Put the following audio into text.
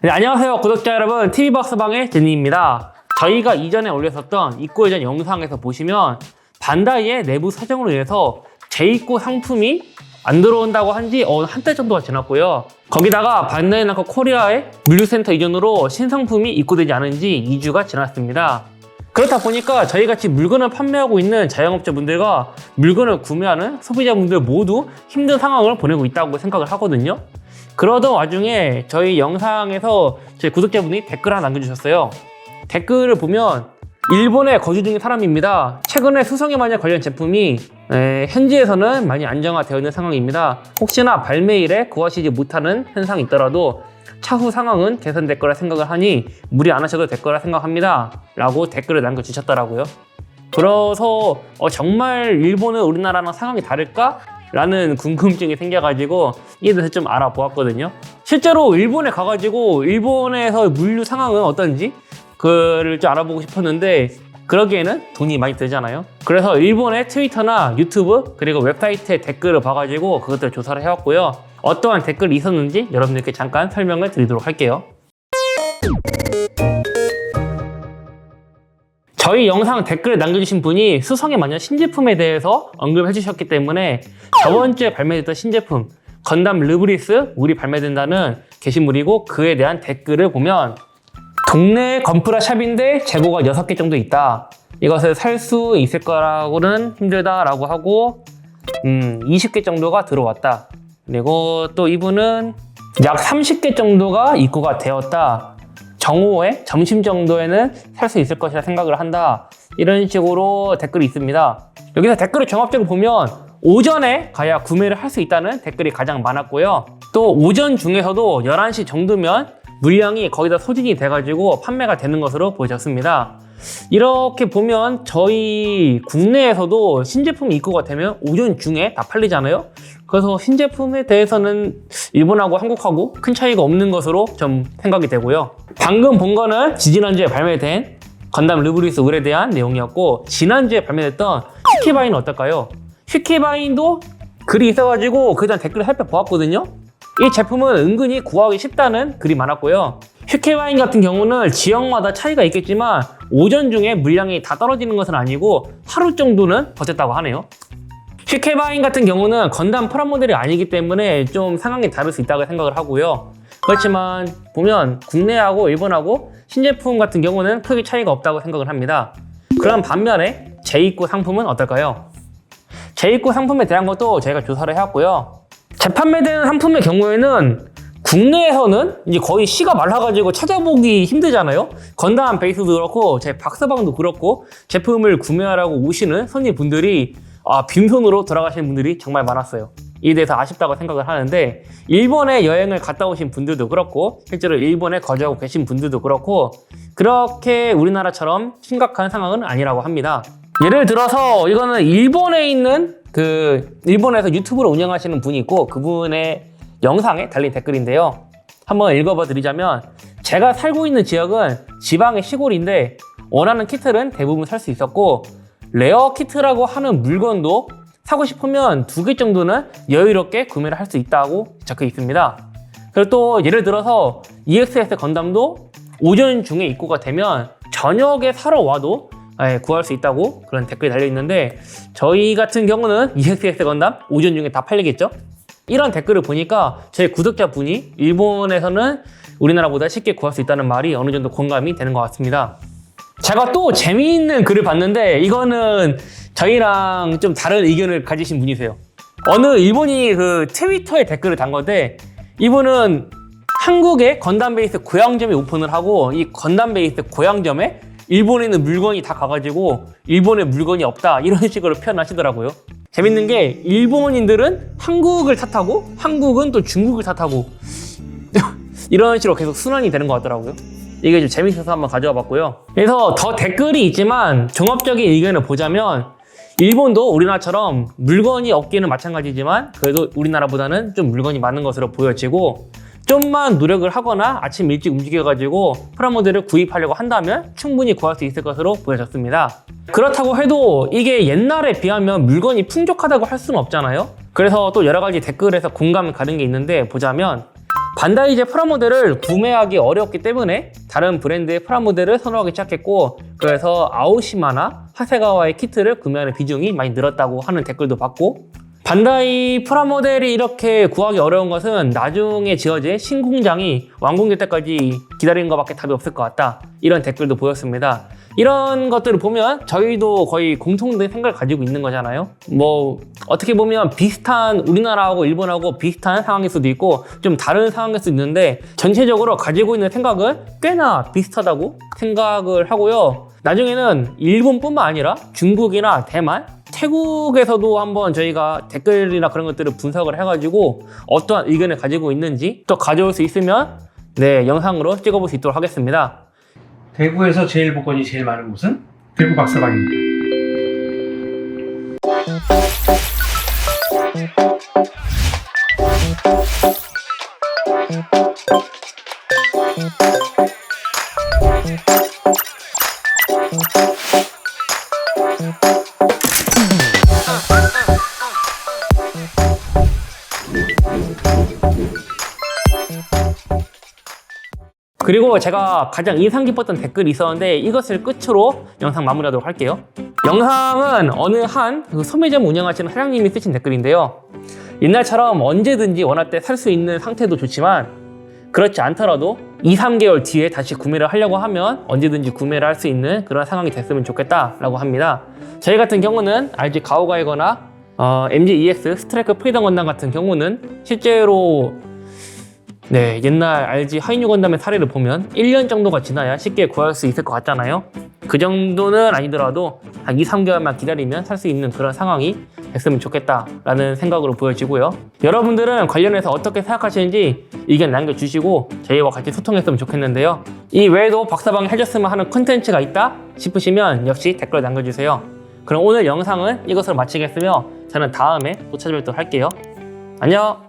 네, 안녕하세요 구독자 여러분, TV박스방의 제니입니다. 저희가 이전에 올렸었던 입고 예전 영상에서 보시면 반다이의 내부 사정으로 인해서 재입고 상품이 안 들어온다고 한지 한달 정도가 지났고요. 거기다가 반다이 남코 코리아의 물류센터 이전으로 신상품이 입고되지 않은 지 2주가 지났습니다. 그렇다 보니까 저희같이 물건을 판매하고 있는 자영업자분들과 물건을 구매하는 소비자분들 모두 힘든 상황을 보내고 있다고 생각을 하거든요. 그러던 와중에 저희 영상에서 저희 구독자분이 댓글 하나 남겨주셨어요. 댓글을 보면 일본에 거주 중인 사람입니다. 최근에 수성에 만약 관련 제품이 현지에서는 많이 안정화되어 있는 상황입니다. 혹시나 발매일에 구하시지 못하는 현상이 있더라도 차후 상황은 개선될 거라 생각을 하니 무리 안 하셔도 될 거라 생각합니다. 라고 댓글을 남겨주셨더라고요. 그래서 정말 일본은 우리나라랑 상황이 다를까? 라는 궁금증이 생겨가지고 이에 대해서 좀 알아보았거든요. 실제로 일본에 가가지고 일본에서 물류 상황은 어떤지 그걸 좀 알아보고 싶었는데 그러기에는 돈이 많이 들잖아요. 그래서 일본의 트위터나 유튜브 그리고 웹사이트의 댓글을 봐가지고 그것들을 조사를 해왔고요. 어떠한 댓글이 있었는지 여러분들께 잠깐 설명을 드리도록 할게요. 저희 영상 댓글에 남겨주신 분이 수성에 만든 신제품에 대해서 언급해 주셨기 때문에 저번 주에 발매됐던 신제품 건담 르브리스 우리 발매된다는 게시물이고 그에 대한 댓글을 보면 동네 건프라 샵인데 재고가 6개 정도 있다. 이것을 살 수 있을 거라고는 힘들다라고 하고 20개 정도가 들어왔다. 그리고 또 이분은 약 30개 정도가 입고가 되었다. 정오에 점심 정도에는 살 수 있을 것이라 생각을 한다. 이런 식으로 댓글이 있습니다. 여기서 댓글을 종합적으로 보면 오전에 가야 구매를 할 수 있다는 댓글이 가장 많았고요. 또 오전 중에서도 11시 정도면 물량이 거의 다 소진이 돼가지고 판매가 되는 것으로 보여졌습니다. 이렇게 보면 저희 국내에서도 신제품이 입고가 되면 오전 중에 다 팔리잖아요. 그래서 신제품에 대해서는 일본하고 한국하고 큰 차이가 없는 것으로 좀 생각이 되고요. 방금 본 거는 지지난주에 발매된 건담 르브리스 울에 대한 내용이었고 지난주에 발매됐던 슈키바인은 어떨까요? 슈키바인도 글이 있어가지고 그에 대한 댓글을 살펴보았거든요. 이 제품은 은근히 구하기 쉽다는 글이 많았고요. 슈케바인 같은 경우는 지역마다 차이가 있겠지만 오전 중에 물량이 다 떨어지는 것은 아니고 하루 정도는 버텼다고 하네요. 슈케바인 같은 경우는 건담 프라모델이 아니기 때문에 좀 상황이 다를 수 있다고 생각을 하고요. 그렇지만 보면 국내하고 일본하고 신제품 같은 경우는 크게 차이가 없다고 생각을 합니다. 그럼 반면에 재입고 상품은 어떨까요? 재입고 상품에 대한 것도 저희가 조사를 해왔고요. 재판매되는 상품의 경우에는 국내에서는 이제 거의 시가 말라가지고 찾아보기 힘들잖아요. 건담 베이스도 그렇고 제 박스방도 그렇고 제품을 구매하라고 오시는 손님분들이 빈손으로 돌아가시는 분들이 정말 많았어요. 이에 대해서 아쉽다고 생각을 하는데 일본에 여행을 갔다 오신 분들도 그렇고 실제로 일본에 거주하고 계신 분들도 그렇고 그렇게 우리나라처럼 심각한 상황은 아니라고 합니다. 예를 들어서 이거는 일본에 있는 일본에서 유튜브를 운영하시는 분이 있고 그분의 영상에 달린 댓글인데요. 한번 읽어봐 드리자면 제가 살고 있는 지역은 지방의 시골인데 원하는 키트는 대부분 살 수 있었고 레어 키트라고 하는 물건도 사고 싶으면 2개 정도는 여유롭게 구매를 할 수 있다고 적혀 있습니다. 그리고 또 예를 들어서 EXS 건담도 오전 중에 입고가 되면 저녁에 사러 와도 구할 수 있다고 그런 댓글이 달려있는데 저희 같은 경우는 EXS 건담 오전 중에 다 팔리겠죠? 이런 댓글을 보니까 저희 구독자분이 일본에서는 우리나라보다 쉽게 구할 수 있다는 말이 어느 정도 공감이 되는 것 같습니다. 제가 또 재미있는 글을 봤는데 이거는 저희랑 좀 다른 의견을 가지신 분이세요. 어느 일본인이 트위터에 댓글을 단 건데 이분은 한국에 건담 베이스 고향점에 오픈을 하고 이 건담 베이스 고향점에 일본에 있는 물건이 다 가가지고 일본에 물건이 없다 이런 식으로 표현하시더라고요. 재밌는 게 일본인들은 한국을 탓하고 한국은 또 중국을 탓하고 이런 식으로 계속 순환이 되는 것 같더라고요. 이게 좀 재밌어서 한번 가져와 봤고요. 그래서 더 댓글이 있지만 종합적인 의견을 보자면 일본도 우리나라처럼 물건이 없기는 마찬가지지만 그래도 우리나라보다는 좀 물건이 많은 것으로 보여지고 좀만 노력을 하거나 아침 일찍 움직여가지고 프라모델을 구입하려고 한다면 충분히 구할 수 있을 것으로 보여졌습니다. 그렇다고 해도 이게 옛날에 비하면 물건이 풍족하다고 할 수는 없잖아요. 그래서 또 여러 가지 댓글에서 공감이 가는 게 있는데 보자면 반다이제 프라모델을 구매하기 어렵기 때문에 다른 브랜드의 프라모델을 선호하기 시작했고, 그래서 아오시마나 하세가와의 키트를 구매하는 비중이 많이 늘었다고 하는 댓글도 봤고, 반다이 프라모델이 이렇게 구하기 어려운 것은 나중에 지어질 신공장이 완공될 때까지 기다리는 것밖에 답이 없을 것 같다, 이런 댓글도 보였습니다. 이런 것들을 보면 저희도 거의 공통된 생각을 가지고 있는 거잖아요. 뭐 어떻게 보면 비슷한, 우리나라하고 일본하고 비슷한 상황일 수도 있고 좀 다른 상황일 수도 있는데, 전체적으로 가지고 있는 생각은 꽤나 비슷하다고 생각을 하고요. 나중에는 일본뿐만 아니라 중국이나 대만, 태국에서도 한번 저희가 댓글이나 그런 것들을 분석을 해가지고 어떠한 의견을 가지고 있는지 또 가져올 수 있으면 영상으로 찍어볼 수 있도록 하겠습니다. 대구에서 제일 복권이 제일 많은 곳은 대구 박사방입니다. 그리고 제가 가장 인상 깊었던 댓글이 있었는데 이것을 끝으로 영상 마무리하도록 할게요. 영상은 어느 한 소매점 운영하시는 사장님이 쓰신 댓글인데요. 옛날처럼 언제든지 원할 때 살 수 있는 상태도 좋지만 그렇지 않더라도 2-3개월 뒤에 다시 구매를 하려고 하면 언제든지 구매를 할 수 있는 그런 상황이 됐으면 좋겠다라고 합니다. 저희 같은 경우는 RG 가오가이거나 MG EX 스트라이크 프리덤 건담 같은 경우는 실제로 옛날 RG 하이뉴 건담의 사례를 보면 1년 정도가 지나야 쉽게 구할 수 있을 것 같잖아요. 그 정도는 아니더라도 한 2-3개월만 기다리면 살 수 있는 그런 상황이 됐으면 좋겠다라는 생각으로 보여지고요. 여러분들은 관련해서 어떻게 생각하시는지 의견 남겨주시고 저희와 같이 소통했으면 좋겠는데요. 이 외에도 박사방이 해줬으면 하는 콘텐츠가 있다 싶으시면 역시 댓글 남겨주세요. 그럼 오늘 영상은 이것으로 마치겠으며 저는 다음에 또 찾아뵙도록 할게요. 안녕!